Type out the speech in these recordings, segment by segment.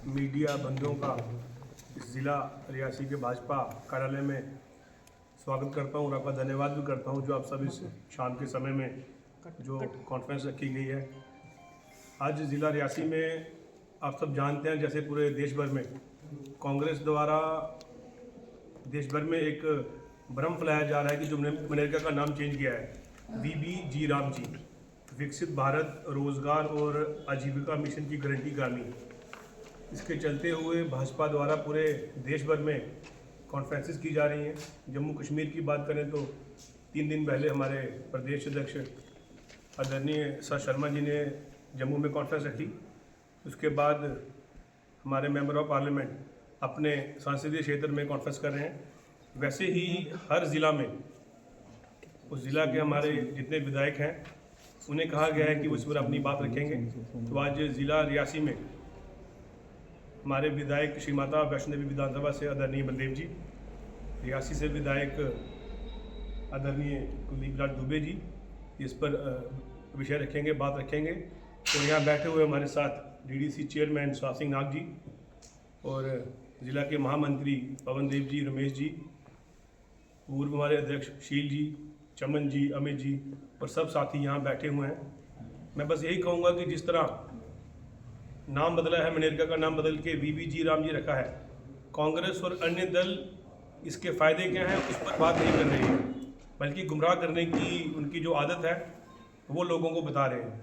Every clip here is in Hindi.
मीडिया बंधुओं का इस ज़िला रियासी के भाजपा कार्यालय में स्वागत करता हूँ और आपका धन्यवाद भी करता हूँ जो आप सब इस शाम के समय में जो कॉन्फ्रेंस रखी गई है। आज ज़िला रियासी में आप सब जानते हैं जैसे पूरे देश भर में कांग्रेस द्वारा देश भर में एक भ्रम फैलाया जा रहा है कि जो मनरेगा का नाम चेंज किया है VBG राम जी, विकसित भारत रोजगार और आजीविका मिशन की गारंटी ग्रामीण। इसके चलते हुए भाजपा द्वारा पूरे देश भर में कॉन्फ्रेंसेस की जा रही हैं। जम्मू कश्मीर की बात करें तो 3 दिन पहले हमारे प्रदेश अध्यक्ष आदरणीय सर शर्मा जी ने जम्मू में कॉन्फ्रेंस रखी। उसके बाद हमारे मेंबर ऑफ पार्लियामेंट अपने संसदीय क्षेत्र में कॉन्फ्रेंस कर रहे हैं। वैसे ही हर ज़िला में उस ज़िला के हमारे जितने विधायक हैं उन्हें कहा गया है कि वो इस पर अपनी बात रखेंगे। तो आज ज़िला रियासी में हमारे विधायक श्री माता वैष्णो देवी विधानसभा से आदरणीय बलदेव जी, रियासी से विधायक आदरणीय कुलदीप राज दुबे जी इस पर विषय रखेंगे, बात रखेंगे। तो यहाँ बैठे हुए हमारे साथ DDC चेयरमैन सुहास सिंह नाग जी और ज़िला के महामंत्री पवन देव जी, रमेश जी, पूर्व हमारे अध्यक्ष शील जी, चमन जी, अमित जी और सब साथी यहाँ बैठे हुए हैं। मैं बस यही कहूँगा कि जिस तरह नाम बदला है, मनरेगा का नाम बदल के VBG राम जी रखा है, कांग्रेस और अन्य दल इसके फ़ायदे क्या हैं उस पर बात नहीं कर रही है, बल्कि गुमराह करने की उनकी जो आदत है वो लोगों को बता रहे हैं।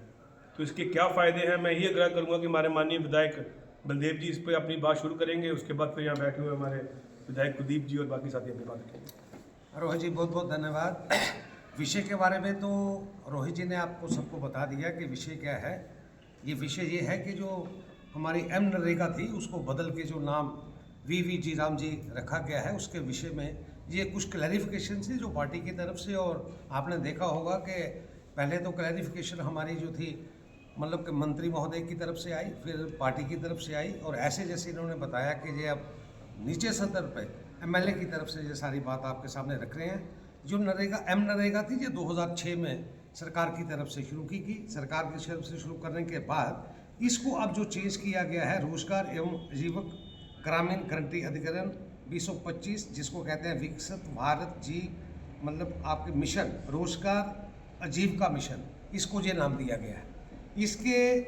तो इसके क्या फ़ायदे हैं, मैं ये आग्रह करूँगा कि हमारे माननीय विधायक बलदेव जी इस पर अपनी बात शुरू करेंगे। उसके बाद फिर यहाँ बैठे हुए हमारे विधायक कुलदीप जी और बाकी साथी अपनी बात करेंगे। रोहित जी बहुत बहुत धन्यवाद। विषय के बारे में तो रोहित जी ने आपको सबको बता दिया कि विषय क्या है। ये विषय ये है कि जो हमारी मनरेगा थी उसको बदल के जो नाम VBG राम जी रखा गया है उसके विषय में ये कुछ क्लैरिफिकेशन थी जो पार्टी की तरफ से। और आपने देखा होगा कि पहले तो क्लैरिफिकेशन हमारी जो थी मतलब कि मंत्री महोदय की तरफ से आई, फिर पार्टी की तरफ से आई और ऐसे जैसे इन्होंने बताया कि ये अब नीचे सतर पे MLA की तरफ से ये सारी बात आपके सामने रख रहे हैं। जो मनरेगा थी ये 2006 में सरकार की तरफ से शुरू की गई। सरकार की तरफ से शुरू करने के बाद इसको अब जो चेंज किया गया है रोजगार एवं आजीविका ग्रामीण गारंटी अधिकरण 2025, जिसको कहते हैं विकसित भारत जी मतलब आपके मिशन रोजगार आजीविका मिशन, इसको ये नाम दिया गया है। इसके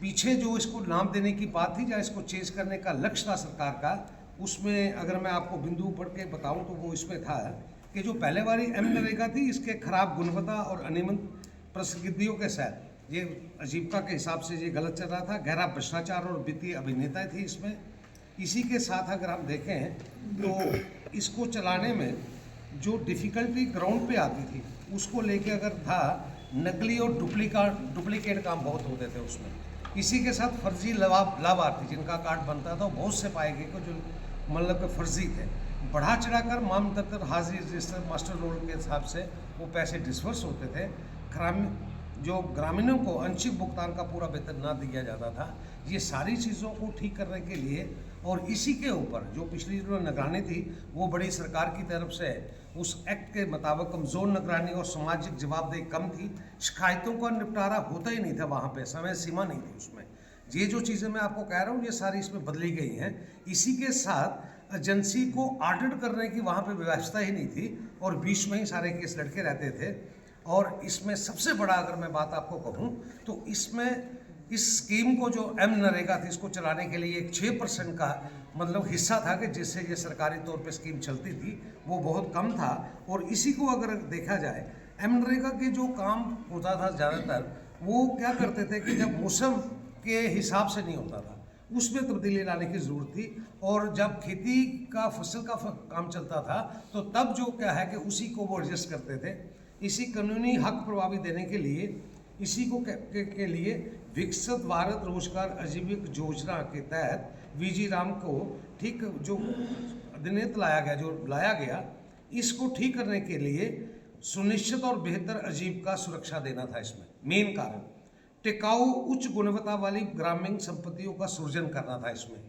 पीछे जो इसको नाम देने की बात थी या इसको चेंज करने का लक्ष्य था सरकार का, उसमें अगर मैं आपको बिंदु पढ़ के बताऊं तो वो इसमें था कि जो पहले वाली मनरेगा थी इसके खराब गुणवत्ता और अनियमित प्रसिद्धियों के साथ ये आजीविका के हिसाब से ये गलत चल रहा था। गहरा भ्रष्टाचार और वित्तीय अभिनेता थी इसमें। इसी के साथ अगर हम देखें तो इसको चलाने में जो डिफ़िकल्टी ग्राउंड पे आती थी उसको लेके अगर था, नकली और डुप्लीकेट काम बहुत होते थे उसमें। इसी के साथ फर्जी लाभार्थी जिनका कार्ड बनता था बहुत से पाए गए को जो मतलब के फर्जी थे। बढ़ा चढ़ाकर मामलतर हाजिर रजिस्टर मास्टर रोल के हिसाब से वो पैसे डिस्बर्स होते थे। ग्रामीणों को आंशिक भुगतान का पूरा वेतन ना दिया जाता था। ये सारी चीज़ों को ठीक करने के लिए और इसी के ऊपर जो पिछली जो निगरानी थी वो बड़ी सरकार की तरफ से उस एक्ट के मुताबिक कमज़ोर निगरानी और सामाजिक जवाबदेही कम थी। शिकायतों का निपटारा होता ही नहीं था, वहाँ पे समय सीमा नहीं थी उसमें। ये जो चीज़ें मैं आपको कह रहा हूँ ये सारी इसमें बदली गई हैं। इसी के साथ एजेंसी को ऑडिट करने की वहाँ पे व्यवस्था ही नहीं थी और बीच में ही सारे केस लड़के रहते थे। और इसमें सबसे बड़ा अगर मैं बात आपको कहूँ तो इसमें इस स्कीम को जो मनरेगा थी इसको चलाने के लिए एक 6% का मतलब हिस्सा था कि जिससे ये सरकारी तौर पे स्कीम चलती थी वो बहुत कम था। और इसी को अगर देखा जाए मनरेगा के जो काम होता था ज़्यादातर वो क्या करते थे कि जब मौसम के हिसाब से नहीं होता था उसमें तब्दीली लाने की ज़रूरत थी। और जब खेती का फसल का काम चलता था तो तब जो क्या है कि उसी को वो एडजस्ट करते थे। इसी कानूनी हक प्रभावी देने के लिए इसी को के लिए विकसित भारत रोजगार आजीविका योजना के तहत VBG राम को ठीक जो अधिनियम लाया गया इसको ठीक करने के लिए सुनिश्चित और बेहतर आजीविका सुरक्षा देना था। इसमें मेन कारण टिकाऊ उच्च गुणवत्ता वाली ग्रामीण संपत्तियों का सृजन करना था। इसमें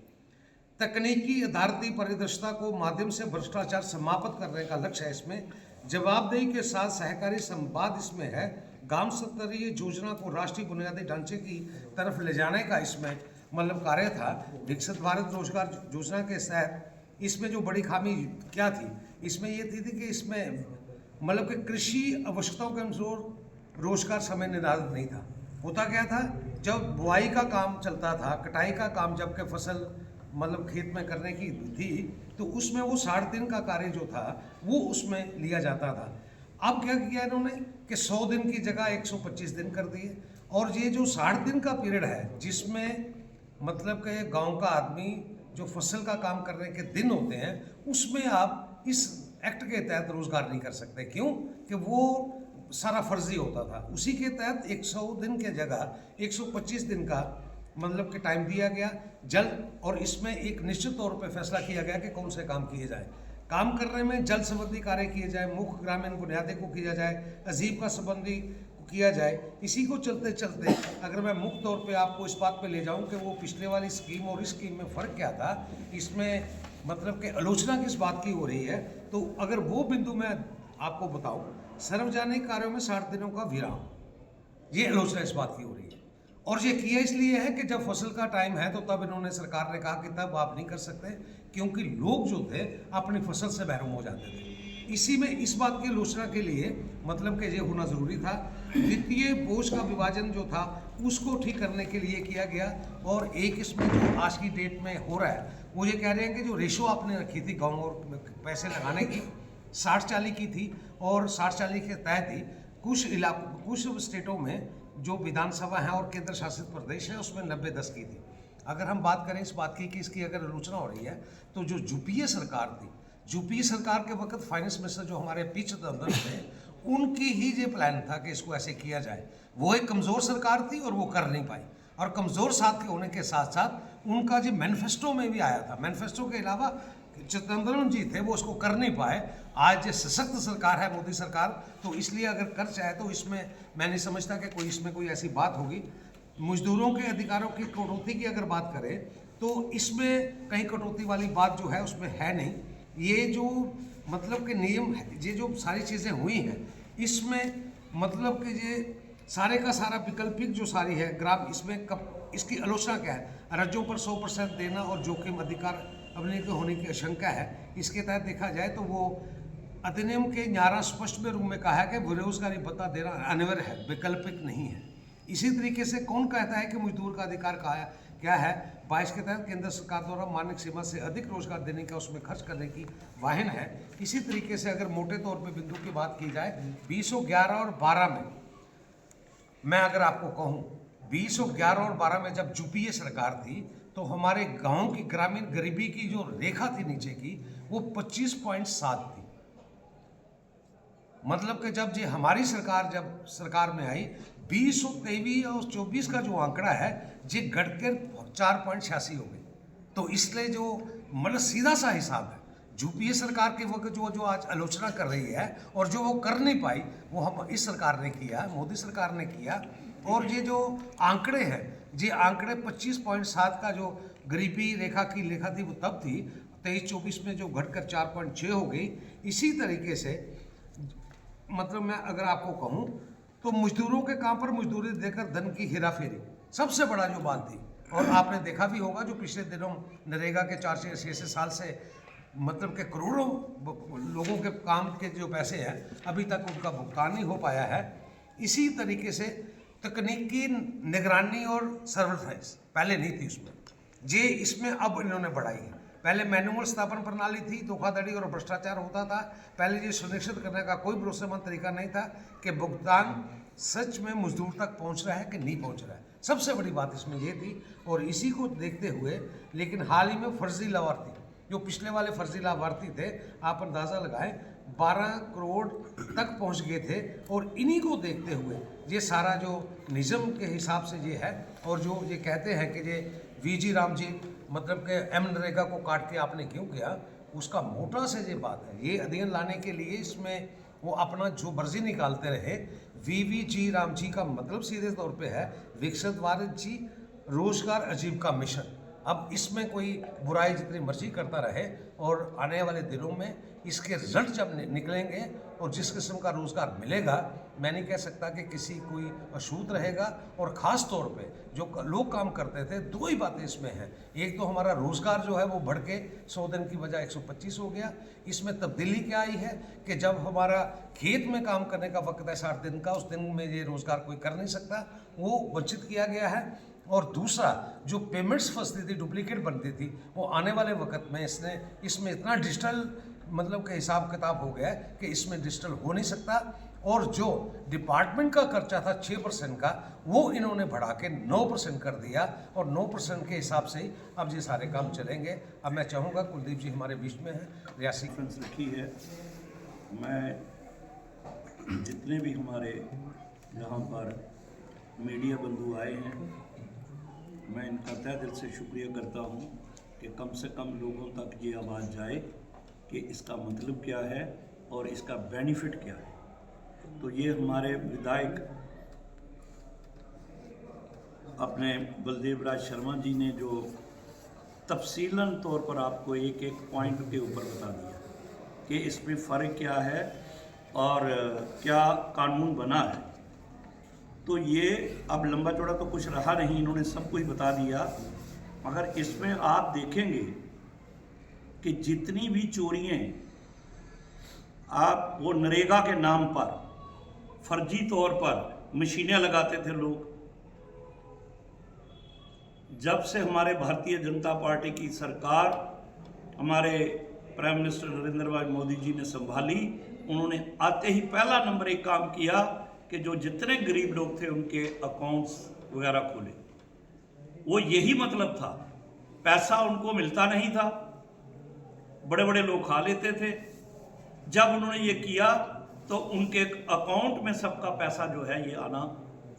तकनीकी आधारित पारदर्शिता को माध्यम से भ्रष्टाचार समाप्त करने का लक्ष्य है। इसमें जवाबदेही के साथ सहकारी संवाद इसमें है। गांव स्तरीय योजना को राष्ट्रीय बुनियादी ढांचे की तरफ ले जाने का इसमें मतलब कार्य था विकसित भारत रोजगार योजना के तहत। इसमें जो बड़ी खामी क्या थी, इसमें ये थी कि इसमें मतलब कि कृषि आवश्यकताओं के अनुसार रोजगार समय निर्धारित नहीं था। होता क्या था, जब बुआई का काम चलता था, कटाई का काम जबकि फसल मतलब खेत में करने की थी, तो उसमें वो 60 दिन का कार्य जो था वो उसमें लिया जाता था। अब क्या किया इन्होंने कि 100 दिन की जगह 125 दिन कर दिए। और ये जो 60 दिन का पीरियड है, जिसमें मतलब कि गांव का आदमी जो फसल का काम करने के दिन होते हैं, उसमें आप इस एक्ट के तहत रोजगार नहीं कर सकते। क्यों कि वो सारा फर्जी होता था। उसी के तहत 100 दिन के जगह 125 दिन का मतलब कि टाइम दिया गया जल्द, और इसमें एक निश्चित तौर पे फैसला किया गया कि कौन से काम किए जाए। काम करने में जल संबंधी कार्य किए जाए, मुख्य ग्रामीण बुनियादी को किया जाए, आजीविका संबंधी को किया जाए। इसी को चलते चलते अगर मैं मुख्य तौर पे आपको इस बात पे ले जाऊं कि वो पिछले वाली स्कीम और इस स्कीम में फ़र्क क्या था, इसमें मतलब कि आलोचना किस बात की हो रही है, तो अगर वो बिंदु मैं आपको बताऊं, सार्वजनिक कार्यों में 60 दिनों का विराम, ये आलोचना इस बात की हो रही है। और ये किया इसलिए है कि जब फसल का टाइम है तो तब इन्होंने सरकार ने कहा कि तब आप नहीं कर सकते, क्योंकि लोग जो थे अपनी फसल से महरूम हो जाते थे। इसी में इस बात की आलोचना के लिए मतलब कि ये होना ज़रूरी था। वित्तीय बोझ का विभाजन जो था उसको ठीक करने के लिए किया गया। और एक इसमें जो आज की डेट में हो रहा है, वो ये कह रहे हैं कि जो रेशो आपने रखी थी गाँव और पैसे लगाने की 60-40 की थी, और 60-40 के तहत ही कुछ स्टेटों में जो विधानसभा है और केंद्र शासित प्रदेश है उसमें 90-10 की थी। अगर हम बात करें इस बात की कि इसकी अगर आलोचना हो रही है, तो जो यूपीए सरकार थी, यूपीए सरकार के वक्त फाइनेंस मिनिस्टर जो हमारे पी चिदम्बरम थे, उनकी ही ये प्लान था कि इसको ऐसे किया जाए। वो एक कमज़ोर सरकार थी और वो कर नहीं पाई, और कमज़ोर साथ के होने के साथ साथ उनका जो मैनिफेस्टो में भी आया था, मैनिफेस्टो के अलावा चिदम्बरम जी थे वो उसको कर नहीं पाए। आज जो सशक्त सरकार है मोदी सरकार, तो इसलिए अगर कर चाहे तो इसमें मैं नहीं समझता कि कोई इसमें कोई ऐसी बात होगी। मजदूरों के अधिकारों की कटौती की अगर बात करें तो इसमें कहीं कटौती वाली बात जो है उसमें है नहीं। ये जो मतलब के नियम है, ये जो सारी चीज़ें हुई हैं, इसमें मतलब कि ये सारे का सारा वैकल्पिक जो सारी है ग्राम, इसमें कब इसकी आलोचना क्या है, राज्यों पर 100% देना और जोखिम अधिकार अपने के होने की आशंका है। इसके तहत देखा जाए तो वो अधिनियम के 11 स्पष्ट में रूप में कहा है कि बेरोजगारी भत्ता देना अनिवार्य है, वैकल्पिक नहीं है। इसी तरीके से कौन कहता है कि मजदूर का अधिकार क्या है, 22 के तहत केंद्र सरकार द्वारा मानक सीमा से अधिक रोजगार देने का उसमें खर्च करने की वाहन है। इसी तरीके से अगर मोटे तौर पर बिंदु की बात की जाए 2011 और 12 में, मैं अगर आपको कहूँ 2011 और 12 में जब यूपीए सरकार थी, तो हमारे गांव की ग्रामीण गरीबी की जो रेखा थी नीचे की, वो 25.7 थी। मतलब कि जब ये हमारी सरकार जब सरकार में आई, 2023 और 24 का जो आंकड़ा है ये घटकर 4.86 हो गई। तो इसलिए जो मतलब सीधा सा हिसाब है, यूपीए सरकार के वक्त जो आज आलोचना कर रही है और जो वो कर नहीं पाई, वो हम इस सरकार ने किया, मोदी सरकार ने किया। और ये जो आंकड़े हैं, ये आंकड़े 25.7 का जो गरीबी रेखा की लेखा थी वो तब थी, 23-24 में जो घटकर 4.6 हो गई। इसी तरीके से मतलब मैं अगर आपको कहूँ तो मजदूरों के काम पर मजदूरी देकर धन की हेराफेरी सबसे बड़ा जो बात थी। और आपने देखा भी होगा जो पिछले दिनों नरेगा के 4 से 6 साल से मतलब के करोड़ों लोगों के काम के जो पैसे हैं अभी तक उनका भुगतान नहीं हो पाया है। इसी तरीके से तकनीकी निगरानी और सर्विलांस पहले नहीं थी उसमें, ये इसमें अब इन्होंने बढ़ाई है। पहले मैनुअल स्थापन प्रणाली थी, धोखाधड़ी और भ्रष्टाचार होता था। पहले ये सुनिश्चित करने का कोई भरोसेमंद तरीका नहीं था कि भुगतान सच में मजदूर तक पहुंच रहा है कि नहीं पहुंच रहा है। सबसे बड़ी बात इसमें ये थी। और इसी को देखते हुए लेकिन हाल ही में फर्जी लाभार्थी, जो पिछले वाले फर्जी लाभार्थी थे, आप अंदाज़ा लगाएं 12 करोड़ तक पहुंच गए थे। और इन्हीं को देखते हुए ये सारा जो निज़म के हिसाब से ये है, और जो ये कहते हैं कि ये वीजी राम जी मतलब के मनरेगा को काट के आपने क्यों किया, उसका मोटा से ये बात है। ये अध्ययन लाने के लिए इसमें वो अपना जो मर्जी निकालते रहे। वीवीजी राम जी का मतलब सीधे तौर पे है विकसित भारत जी रोजगार आजीविका मिशन। अब इसमें कोई बुराई जितनी मर्जी करता रहे, और आने वाले दिनों में इसके रिजल्ट जब निकलेंगे और जिस किस्म का रोज़गार मिलेगा, मैं नहीं कह सकता कि किसी कोई अछूत रहेगा। और ख़ास तौर पे जो लोग काम करते थे, दो ही बातें इसमें हैं। एक तो हमारा रोज़गार जो है वो बढ़ के 100 दिन की बजाय 125 हो गया। इसमें तब्दीली क्या आई है कि जब हमारा खेत में काम करने का वक्त है 60 दिन का, उस दिन में ये रोज़गार कोई कर नहीं सकता, वो वंचित किया गया है। और दूसरा, जो पेमेंट्स फंसती थी, डुप्लीकेट बनती थी, वो आने वाले वक्त में इसमें इतना डिजिटल मतलब का हिसाब किताब हो गया है कि इसमें डिजिटल हो नहीं सकता। और जो डिपार्टमेंट का खर्चा था 6% का, वो इन्होंने बढ़ा के 9% कर दिया, और 9% के हिसाब से ही अब ये सारे काम चलेंगे। अब मैं चाहूँगा, कुलदीप जी हमारे बीच में हैं, रियासी कॉन्फ्रेंस रखी है। मैं जितने भी हमारे यहाँ पर मीडिया बंधु आए हैं, मैं इनका तहे दिल से शुक्रिया करता हूँ कि कम से कम लोगों तक ये आवाज़ जाए कि इसका मतलब क्या है और इसका बेनिफिट क्या है। तो ये हमारे विधायक अपने बलदेव राज शर्मा जी ने जो तफसीलन तौर पर आपको एक एक पॉइंट के ऊपर बता दिया कि इसमें फ़र्क क्या है और क्या कानून बना है, तो ये अब लंबा चौड़ा तो कुछ रहा नहीं, इन्होंने सब कुछ बता दिया। मगर इसमें आप देखेंगे कि जितनी भी चोरियाँ आप वो नरेगा के नाम पर फर्जी तौर पर मशीनें लगाते थे लोग, जब से हमारे भारतीय जनता पार्टी की सरकार हमारे प्राइम मिनिस्टर नरेंद्र भाई मोदी जी ने संभाली, उन्होंने आते ही पहला नंबर एक काम किया कि जो जितने गरीब लोग थे उनके अकाउंट्स वगैरह खोले। वो यही मतलब था, पैसा उनको मिलता नहीं था, बड़े बड़े लोग खा लेते थे। जब उन्होंने ये किया तो उनके अकाउंट में सबका पैसा जो है ये आना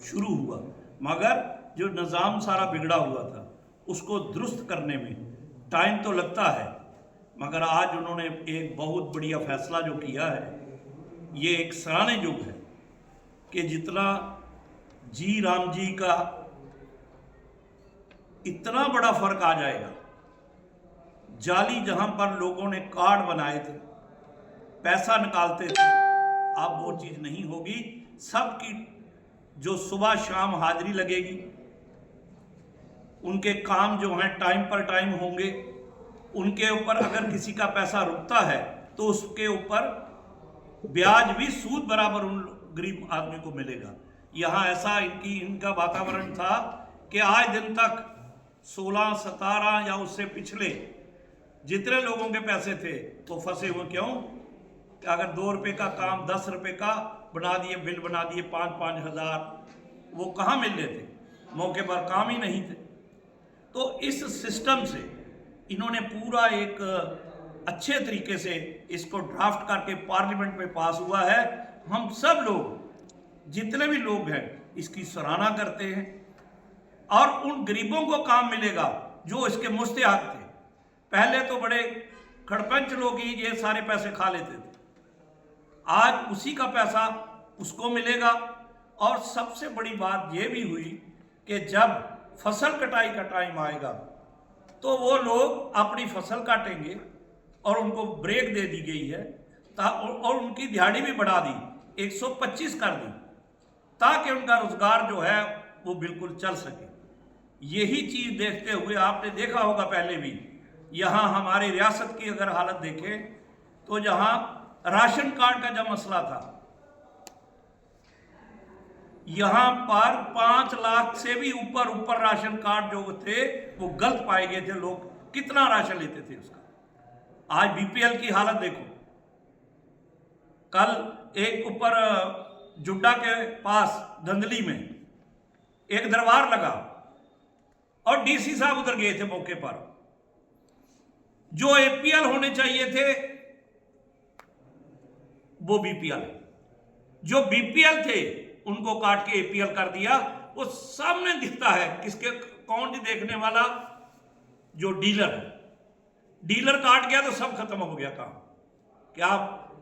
शुरू हुआ। मगर जो निज़ाम सारा बिगड़ा हुआ था उसको दुरुस्त करने में टाइम तो लगता है, मगर आज उन्होंने एक बहुत बढ़िया फैसला जो किया है, ये एक सराहनीय युग है कि जितना जी राम जी का इतना बड़ा फर्क आ जाएगा। जाली जहां पर लोगों ने कार्ड बनाए थे, पैसा निकालते थे, अब वो चीज नहीं होगी। सबकी जो सुबह शाम हाजिरी लगेगी, उनके काम जो हैं टाइम पर टाइम होंगे, उनके ऊपर अगर किसी का पैसा रुकता है तो उसके ऊपर ब्याज भी सूद बराबर उन गरीब आदमी को मिलेगा। यहाँ ऐसा इनका वातावरण था कि आज दिन तक 16, 17 या उससे पिछले जितने लोगों के पैसे थे वो फंसे हुए। क्यों? कि अगर 2 रुपये का काम 10 रुपये का बना दिए, बिल बना दिए 5-5 हज़ार, वो कहाँ मिल रहे थे? मौके पर काम ही नहीं थे। तो इस सिस्टम से इन्होंने पूरा एक अच्छे तरीके से इसको ड्राफ्ट करके पार्लियामेंट में पास हुआ है। हम सब लोग जितने भी लोग हैं इसकी सराहना करते हैं, और उन गरीबों को काम मिलेगा जो इसके मुस्तहक थे। पहले तो बड़े खड़पंच लोग ही ये सारे पैसे खा लेते थे, आज उसी का पैसा उसको मिलेगा। और सबसे बड़ी बात ये भी हुई कि जब फसल कटाई का टाइम आएगा तो वो लोग अपनी फसल काटेंगे और उनको ब्रेक दे दी गई है, और उनकी दिहाड़ी भी बढ़ा दी, 125 कर दी, ताकि उनका रोजगार जो है वो बिल्कुल चल सके। यही चीज देखते हुए आपने देखा होगा पहले भी, यहाँ हमारे रियासत की अगर हालत देखें तो जहाँ राशन कार्ड का जब मसला था, यहाँ पर 5 लाख से भी ऊपर राशन कार्ड जो थे वो गलत पाए गए थे। लोग कितना राशन लेते थे उसका। आज बीपीएल की हालत देखो। कल एक ऊपर जुड्डा के पास धंधली में एक दरबार लगा और डीसी साहब उधर गए थे मौके पर। जो एपीएल होने चाहिए थे वो बीपीएल, जो बीपीएल थे उनको काट के एपीएल कर दिया। वो सामने दिखता है किसके, कौन देखने वाला, जो डीलर है। डीलर काट गया तो सब खत्म हो गया काम। क्या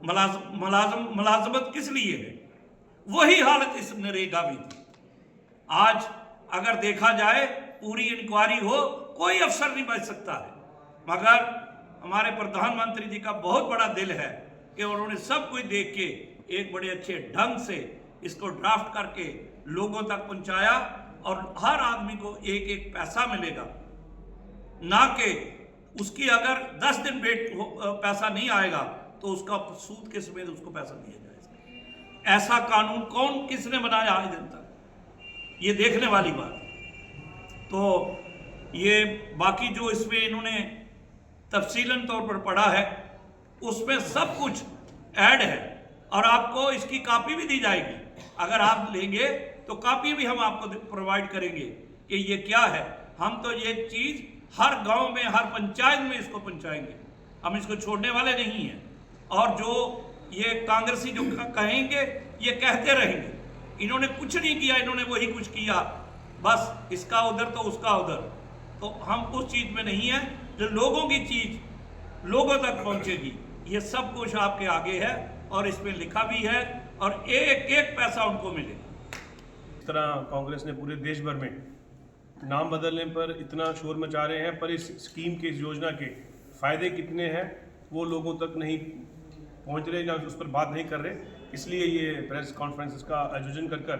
मुलाजमत किस लिए है? वही हालत इस नरेगा भी थी। आज अगर देखा जाए पूरी इंक्वायरी हो, कोई अफसर नहीं बच सकता है। मगर हमारे प्रधानमंत्री जी का बहुत बड़ा दिल है कि उन्होंने सब कुछ देख के एक बड़े अच्छे ढंग से इसको ड्राफ्ट करके लोगों तक पहुंचाया और हर आदमी को एक एक पैसा मिलेगा, ना कि उसकी अगर 10 दिन पैसा नहीं आएगा तो उसका सूद के समेत उसको पैसा दिया जाएगा। ऐसा कानून कौन किसने बनाया आज दिन तक, ये देखने वाली बात। तो ये बाकी जो इसमें इन्होंने तफसीलन तौर पर पढ़ा है उसमें सब कुछ ऐड है और आपको इसकी कॉपी भी दी जाएगी। अगर आप लेंगे तो कॉपी भी हम आपको प्रोवाइड करेंगे कि ये क्या है। हम तो ये चीज़ हर गांव में, हर पंचायत में इसको पहुंचाएंगे, हम इसको छोड़ने वाले नहीं हैं। और जो ये कांग्रेसी जो कहेंगे ये कहते रहेंगे, इन्होंने कुछ नहीं किया, इन्होंने वही कुछ किया, बस इसका उधर तो उसका उधर। तो हम उस चीज़ में नहीं है, जो लोगों की चीज़ लोगों तक पहुंचेगी। ये सब कुछ आपके आगे है और इसमें लिखा भी है और एक एक पैसा उनको मिलेगा। इस तरह कांग्रेस ने पूरे देश भर में नाम बदलने पर इतना शोर मचा रहे हैं, पर इस स्कीम के, इस योजना के फ़ायदे कितने हैं वो लोगों तक नहीं पहुंच रहे, या उस पर बात नहीं कर रहे। इसलिए ये प्रेस कॉन्फ्रेंस का आयोजन कर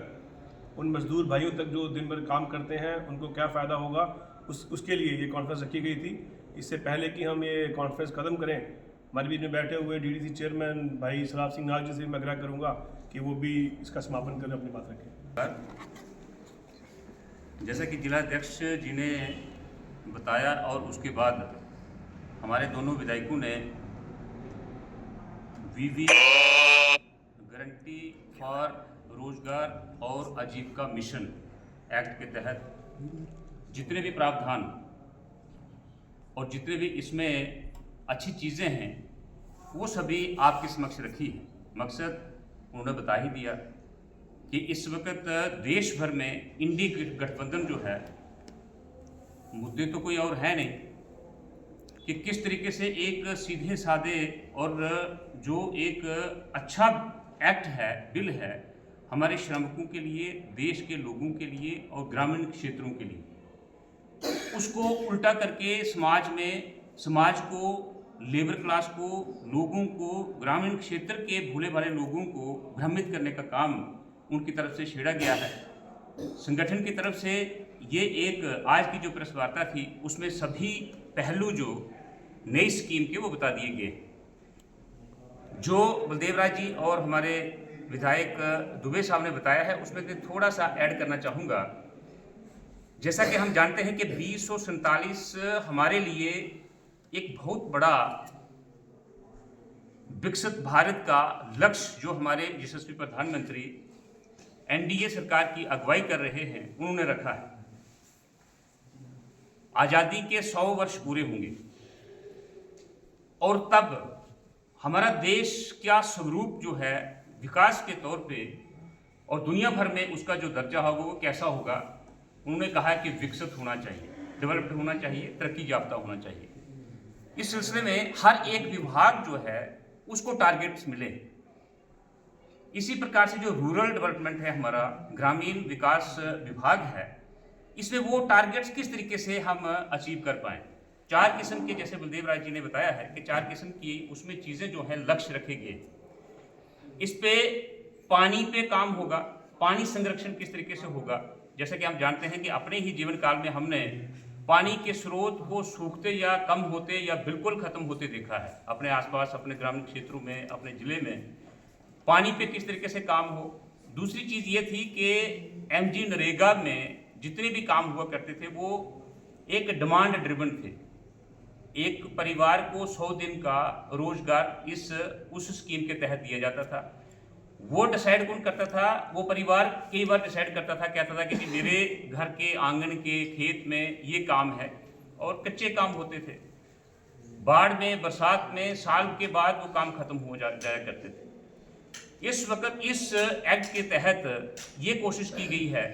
उन मजदूर भाइयों तक जो दिन भर काम करते हैं उनको क्या फ़ायदा होगा उसके लिए ये कॉन्फ्रेंस रखी गई थी। इससे पहले कि हम ये कॉन्फ्रेंस ख़त्म करें, हमारे बीच में बैठे हुए डीडीसी चेयरमैन भाई सलाब सिंह नाग जी से मैं आग्रह करूँगा कि वो भी इसका समापन कर अपनी बात रखें। जैसा कि जिलाध्यक्ष जी ने बताया और उसके बाद हमारे दोनों विधायकों ने वीवी गारंटी फॉर रोजगार और आजीविका मिशन एक्ट के तहत जितने भी प्रावधान और जितने भी इसमें अच्छी चीज़ें हैं वो सभी आपके समक्ष रखी है। मकसद उन्होंने बता ही दिया कि इस वक्त देश भर में इंडी गठबंधन जो है, मुद्दे तो कोई और है नहीं कि किस तरीके से एक सीधे साधे और जो एक अच्छा एक्ट है, बिल है हमारे श्रमिकों के लिए, देश के लोगों के लिए और ग्रामीण क्षेत्रों के लिए, उसको उल्टा करके समाज को, लेबर क्लास को, लोगों को, ग्रामीण क्षेत्र के भोले भाले लोगों को भ्रमित करने का काम उनकी तरफ से छेड़ा गया है। संगठन की तरफ से ये एक आज की जो प्रेस वार्ता थी उसमें सभी पहलू जो नई स्कीम के वो बता दिए गए। जो बलदेव राज जी और हमारे विधायक दुबे साहब ने बताया है उसमें से थोड़ा सा ऐड करना चाहूँगा। जैसा कि हम जानते हैं कि 2047 हमारे लिए एक बहुत बड़ा विकसित भारत का लक्ष्य जो हमारे यशस्वी प्रधानमंत्री एनडीए सरकार की अगुवाई कर रहे हैं उन्होंने रखा है। आज़ादी के 100 वर्ष पूरे होंगे और तब हमारा देश क्या स्वरूप जो है विकास के तौर पे और दुनिया भर में उसका जो दर्जा होगा वो कैसा होगा। उन्होंने कहा है कि विकसित होना चाहिए, डेवलप्ड होना चाहिए, तरक्की याफ्ता होना चाहिए। इस सिलसिले में हर एक विभाग जो है उसको टारगेट्स मिले। इसी प्रकार से जो रूरल डेवलपमेंट है, हमारा ग्रामीण विकास विभाग है, इसमें वो टारगेट्स किस तरीके से हम अचीव कर पाएँ। 4 किस्म के, जैसे बलदेव राज जी ने बताया है कि 4 किस्म की उसमें चीज़ें जो हैं लक्ष्य रखे गए। इस पे पानी पे काम होगा, पानी संरक्षण किस तरीके से होगा। जैसे कि हम जानते हैं कि अपने ही जीवन काल में हमने पानी के स्रोत को सूखते या कम होते या बिल्कुल ख़त्म होते देखा है। अपने आसपास, अपने ग्रामीण क्षेत्रों में, अपने ज़िले में पानी पे किस तरीके से काम हो। दूसरी चीज़ ये थी कि एमजी नरेगा में जितने भी काम हुआ करते थे वो एक डिमांड ड्रिवन थे। एक परिवार को 100 दिन का रोजगार उस स्कीम के तहत दिया जाता था। वो डिसाइड कौन करता था? वो परिवार कई बार डिसाइड करता था, कहता था कि मेरे घर के आंगन के खेत में ये काम है, और कच्चे काम होते थे। बाढ़ में, बरसात में साल के बाद वो काम खत्म हो जाया करते थे। इस वक्त इस एक्ट के तहत ये कोशिश की गई है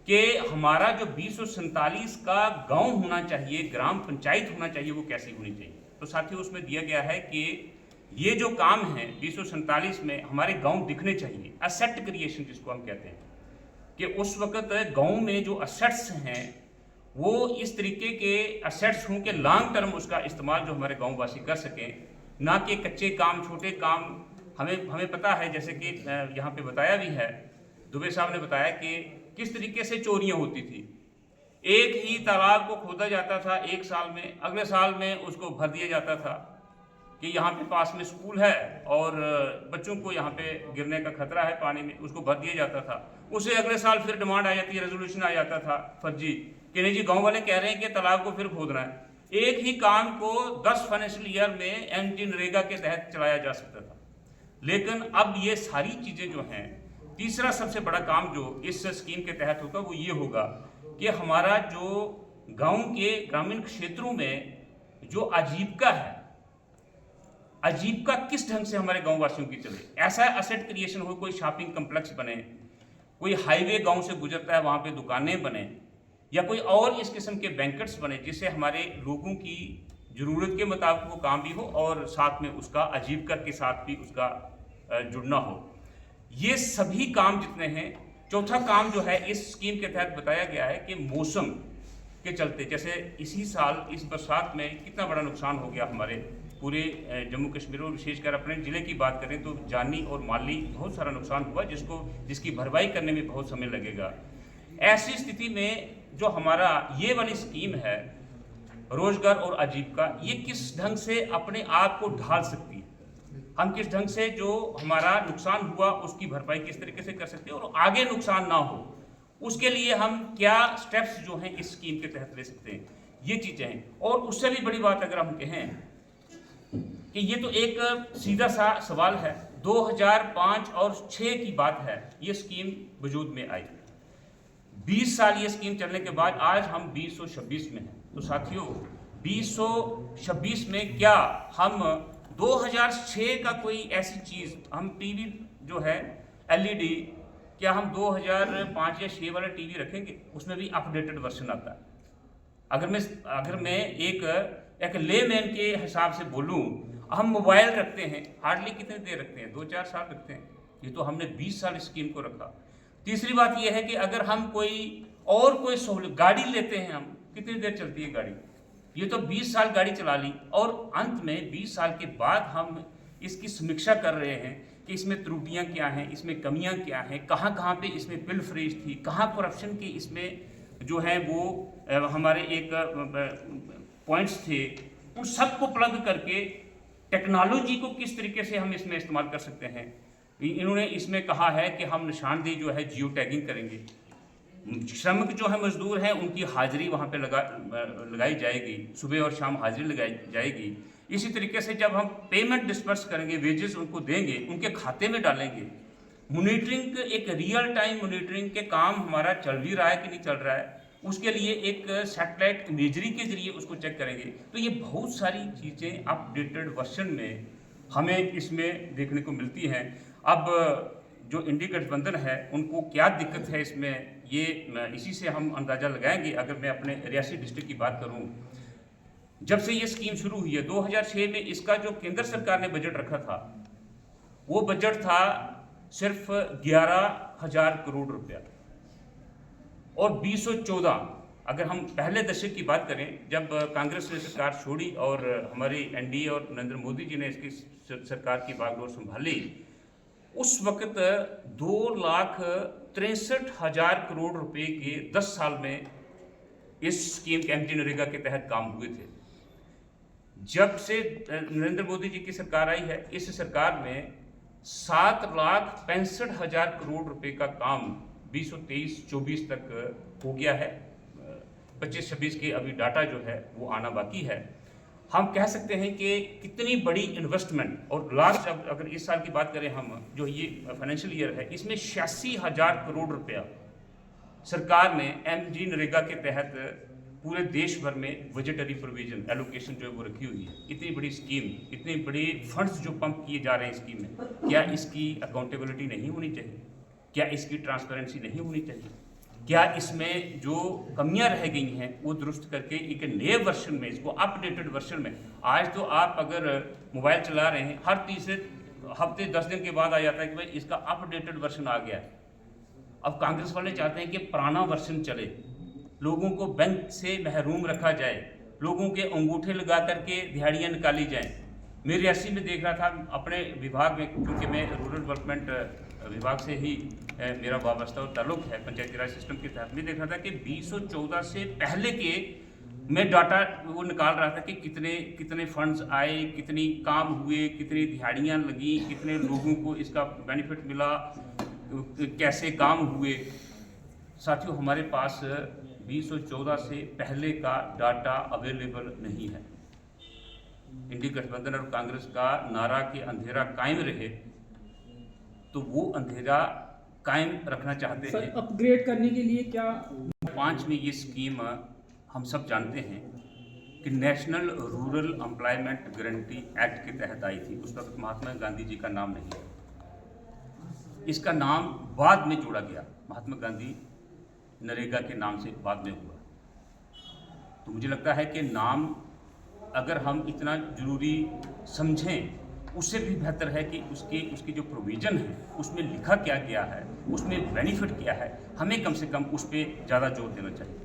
कि हमारा जो 2047 का गांव होना चाहिए, ग्राम पंचायत होना चाहिए, वो कैसी होनी चाहिए। तो साथियों उसमें दिया गया है कि ये जो काम है 2047 में हमारे गांव दिखने चाहिए। असेट क्रिएशन जिसको हम कहते हैं कि उस वक्त गांव में जो असेट्स हैं वो इस तरीके के असेट्स हों कि लॉन्ग टर्म उसका इस्तेमाल जो हमारे गाँव वासी कर सकें, ना कि कच्चे काम, छोटे काम। हमें पता है, जैसे कि यहाँ पे बताया भी है, दुबे साहब ने बताया कि किस तरीके से चोरियाँ होती थी। एक ही तालाब को खोदा जाता था एक साल में, अगले साल में उसको भर दिया जाता था कि यहाँ पे पास में स्कूल है और बच्चों को यहाँ पे गिरने का खतरा है पानी में, उसको भर दिया जाता था। उसे अगले साल फिर डिमांड आ जाती है, रेजोल्यूशन आ जाता था फर्जी कि नहीं जी, गांव वाले कह रहे हैं कि तालाब को फिर खोदना है। एक ही काम को 10 फाइनेंशियल ईयर में एमजी नरेगा के तहत चलाया जा सकता था। लेकिन अब ये सारी चीज़ें जो हैं, तीसरा सबसे बड़ा काम जो इस स्कीम के तहत होगा वो ये होगा कि हमारा जो गांव के ग्रामीण क्षेत्रों में जो आजीविका है, आजीविका किस ढंग से हमारे गांव वासियों की चले, ऐसा एसेट क्रिएशन हो, कोई शॉपिंग कम्प्लेक्स बने, कोई हाईवे गांव से गुजरता है वहाँ पे दुकानें बने, या कोई और इस किस्म के बैंकेट्स बने जिससे हमारे लोगों की ज़रूरत के मुताबिक वो काम भी हो और साथ में उसका आजीविका के साथ भी उसका जुड़ना हो। ये सभी काम जितने हैं, चौथा काम जो है इस स्कीम के तहत बताया गया है कि मौसम के चलते, जैसे इसी साल इस बरसात में कितना बड़ा नुकसान हो गया हमारे पूरे जम्मू कश्मीर और विशेषकर अपने ज़िले की बात करें तो जानी और माली बहुत सारा नुकसान हुआ जिसकी भरपाई करने में बहुत समय लगेगा। ऐसी स्थिति में जो हमारा ये वाली स्कीम है रोजगार और आजीविका, ये किस ढंग से अपने आप को ढाल सकती है, हम किस ढंग से जो हमारा नुकसान हुआ उसकी भरपाई किस तरीके से कर सकते हैं और आगे नुकसान ना हो, उसके लिए हम क्या स्टेप्स जो हैं इस स्कीम के तहत ले सकते हैं, ये चीज़ें हैं। और उससे भी बड़ी बात अगर हम कहें कि ये तो एक सीधा सा सवाल है, 2005 और 6 की बात है ये स्कीम वजूद में आई, 20 साल ये स्कीम चलने के बाद आज हम 2026 में हैं। तो साथियों 2026 में क्या हम 2006 का कोई ऐसी चीज़, हम टीवी जो है LED, क्या हम 2005 या 6 वाला टीवी रखेंगे? उसमें भी अपडेटेड वर्जन आता है। अगर मैं एक लेमैन के हिसाब से बोलूं, हम मोबाइल रखते हैं, हार्डली कितने देर रखते हैं, 2-4 साल रखते हैं, ये तो हमने 20 साल स्कीम को रखा। तीसरी बात यह है कि अगर हम कोई सहूलियत, गाड़ी लेते हैं हम, कितनी देर चलती है गाड़ी, ये तो 20 साल गाड़ी चला ली और अंत में 20 साल के बाद हम इसकी समीक्षा कर रहे हैं कि इसमें त्रुटियां क्या हैं, इसमें कमियां क्या हैं, कहाँ कहाँ पे इसमें पिल फ्रेज थी, कहाँ करप्शन के इसमें जो है वो हमारे एक पॉइंट्स थे, उन सब को प्लग करके टेक्नोलॉजी को किस तरीके से हम इसमें इस्तेमाल कर सकते हैं। इन्होंने इसमें कहा है कि हम निशानदेही जो है जियो टैगिंग करेंगे, श्रमिक जो है मजदूर हैं उनकी हाजिरी वहाँ पे लगाई जाएगी, सुबह और शाम हाजिरी लगाई जाएगी। इसी तरीके से जब हम पेमेंट डिस्पर्स करेंगे, वेजेस उनको देंगे, उनके खाते में डालेंगे। मॉनिटरिंग, एक रियल टाइम मॉनिटरिंग के काम हमारा चल भी रहा है कि नहीं चल रहा है, उसके लिए एक सैटेलाइट इमेजरी के जरिए उसको चेक करेंगे। तो ये बहुत सारी चीज़ें अपडेटेड वर्जन में हमें इसमें देखने को मिलती हैं। अब जो इंडी गठबंधन है उनको क्या दिक्कत है इसमें, ये इसी से हम अंदाज़ा लगाएंगे। अगर मैं अपने रियासी डिस्ट्रिक्ट की बात करूं, जब से ये स्कीम शुरू हुई है 2006 में, इसका जो केंद्र सरकार ने बजट रखा था वो बजट था सिर्फ 11,000 करोड़ रुपया। और 2014, अगर हम पहले दशक की बात करें जब कांग्रेस ने सरकार छोड़ी और हमारी NDA और नरेंद्र मोदी जी ने इसकी सरकार की बागडोर संभाली, उस वक्त 2,63,000 करोड़ रुपए के 10 साल में इस स्कीम के एमजी नरेगा के तहत काम हुए थे। जब से नरेंद्र मोदी जी की सरकार आई है, इस सरकार में 7,65,000 करोड़ रुपए का काम 2023-24 तक हो गया है। 25-26 के अभी डाटा जो है वो आना बाकी है। हम कह सकते हैं कि कितनी बड़ी इन्वेस्टमेंट, और लास्ट अगर इस साल की बात करें हम, जो ये फाइनेंशियल ईयर है, इसमें 86,000 करोड़ रुपया सरकार ने एमजी नरेगा के तहत पूरे देश भर में बजटरी प्रोविजन एलोकेशन जो है वो रखी हुई है। इतनी बड़ी स्कीम, इतने बड़े फंड्स जो पंप किए जा रहे हैं स्कीम में, क्या इसकी अकाउंटेबिलिटी नहीं होनी चाहिए? क्या इसकी ट्रांसपेरेंसी नहीं होनी चाहिए? क्या इसमें जो कमियां रह गई हैं वो दुरुस्त करके एक नए वर्जन में, इसको अपडेटेड वर्जन में, आज तो आप अगर मोबाइल चला रहे हैं हर तीसरे हफ्ते 10 दिन के बाद आ जाता है कि भाई इसका अपडेटेड वर्जन आ गया है। अब कांग्रेस वाले चाहते हैं कि पुराना वर्जन चले, लोगों को बैंक से महरूम रखा जाए, लोगों के अंगूठे लगा करके दिहाड़ियाँ निकाली जाएं। मैं रियासी में देख रहा था अपने विभाग में, क्योंकि मैं रूरल डेवलपमेंट विभाग से ही मेरा वाबस्ता और ताल्लुक है, पंचायती राज सिस्टम के तहत में देख रहा था कि 2014 से पहले के मैं डाटा वो निकाल रहा था कि कितने फंड्स आए, कितनी काम हुए, कितनी दिहाड़ियाँ लगी, कितने लोगों को इसका बेनिफिट मिला, कैसे काम हुए। साथियों, हमारे पास 2014 से पहले का डाटा अवेलेबल नहीं है। इंडिया गठबंधन और कांग्रेस का नारा कि अंधेरा कायम रहे, तो वो अंधेरा कायम रखना चाहते हैं। अपग्रेड करने के लिए क्या 5 में ये स्कीम हम सब जानते हैं कि national rural employment guarantee act के तहत आई थी। उस वक्त महात्मा गांधी जी का नाम नहीं है, इसका नाम बाद में जोड़ा गया, महात्मा गांधी नरेगा के नाम से बाद में हुआ। तो मुझे लगता है कि नाम अगर हम इतना ज़रूरी समझें, उससे भी बेहतर है कि उसकी जो प्रोविज़न है उसमें लिखा क्या गया है, उसमें बेनिफिट क्या है, हमें कम से कम उस पर ज़्यादा जोर देना चाहिए।